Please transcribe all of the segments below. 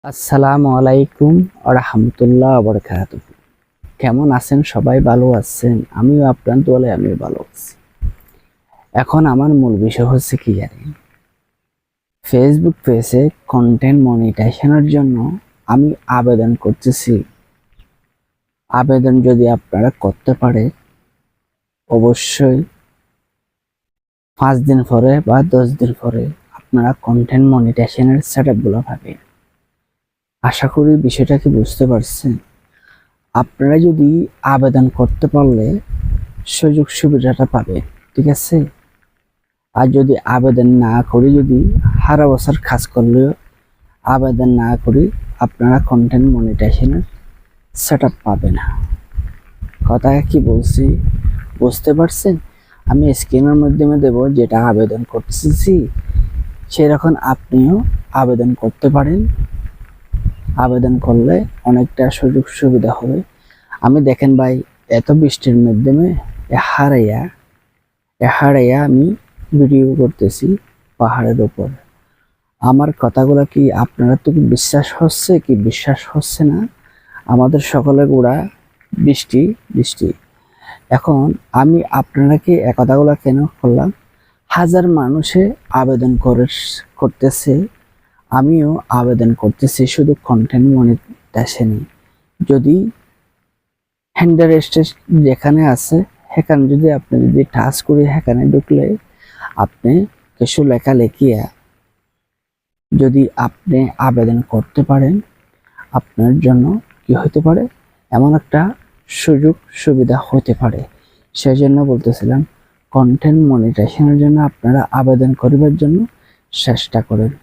আসসালামু আলাইকুম রাহমাতুল্লাহ বারাকাতুহু। কেমন আছেন সবাই? ভালো আছেন? আমিও আপনার দোয়ালে আমিও ভালো আছি। এখন আমার মূল বিষয় হচ্ছে কি জানেন, ফেসবুক পেজে কন্টেন্ট মনিটাইজেশনের জন্য আমি আবেদন করতেছি। আবেদন যদি আপনারা করতে পারে, অবশ্যই 5 দিন পরে বা 10 দিন পরে আপনারা কন্টেন্ট মনিটাইজেশনের সেটআপগুলো পাবেন। আশা করি বিষয়টা কি বুঝতে পারছেন। আপনারা যদি আবেদন করতে পারলে সুযোগ সুবিধাটা পাবেন, ঠিক আছে। আর যদি আবেদন না করি, যদি সারা বছর কাজ করলেও আবেদন না করি, আপনারা কন্টেন্ট মনিটাইজেশনের সেটআপ পাবে না। কথা কি বলছি বুঝতে পারছেন? আমি স্ক্রিনের মাধ্যমে দেব যেটা আবেদন করতেছি, সেরকম আপনিও আবেদন করতে পারেন। আবেদন করলে অনেকটা সুযোগ সুবিধা হবে। আমি দেখেন ভাই, এত বৃষ্টির মাধ্যমে হারাইয়া আমি ভিডিও করতেছি পাহাড়ের উপর। আমার কথাগুলো কি আপনারা তো বিশ্বাস হচ্ছে কি বিশ্বাস হচ্ছে না? আমাদের সকলের গোড়া বৃষ্টি বৃষ্টি। এখন আমি আপনারাকে কথাগুলো কেন করলাম, হাজার মানুষে আবেদন করতেছে, আমিও আবেদন করতেছি শুধু কন্টেন্ট মনিটাইজেশনে। যদি হ্যান্ডার স্টেজ যেখানে আছে সেখানে যদি আপনি টাচ করে সেখানে ঢুকলে আপনি কিছু লেখা লেখিয়া যদি আপনি আবেদন করতে পারেন, আপনার জন্য কি হতে পারে, এমন একটা সুযোগ সুবিধা হতে পারে। সেই জন্য বলতেছিলাম, কন্টেন্ট মনিটাইজেশনের জন্য আপনারা আবেদন করিবার জন্য চেষ্টা করেন।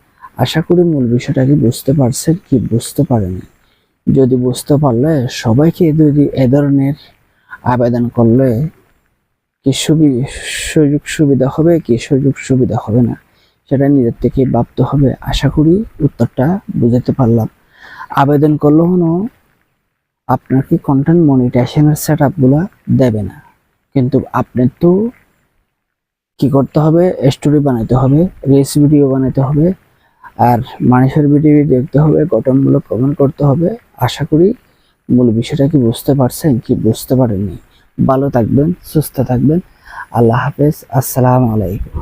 আশা করি মূল বিষয়টা কি বুঝতে পারছেন কি বুঝতে পারেন। যদি বুঝতে পারলে সবাইকে যদি এ ধরনের আবেদন করলে কি সুযোগ সুবিধা হবে কি সুযোগ সুবিধা হবে না, সেটা নিজের থেকে ভাবতে হবে। আশা করি উত্তরটা বুঝাতে পারলাম। আবেদন করলে হলো আপনার কি কন্টেন্ট মনিটাইজেশনের সেটআপগুলো দেবে না, কিন্তু আপনি তো কি করতে হবে, স্টোরি বানাতে হবে, রিলস ভিডিও বানাতে হবে, আর মানুষের ভিডিও দেখতে হবে, গঠনমূলক কমেন্ট করতে হবে। আশা করি মূল বিষয়টা কি বুঝতে পারছেন কি বুঝতে পারেননি। ভালো থাকবেন, সুস্থ থাকবেন। আল্লাহ হাফেজ। আসসালামু আলাইকুম।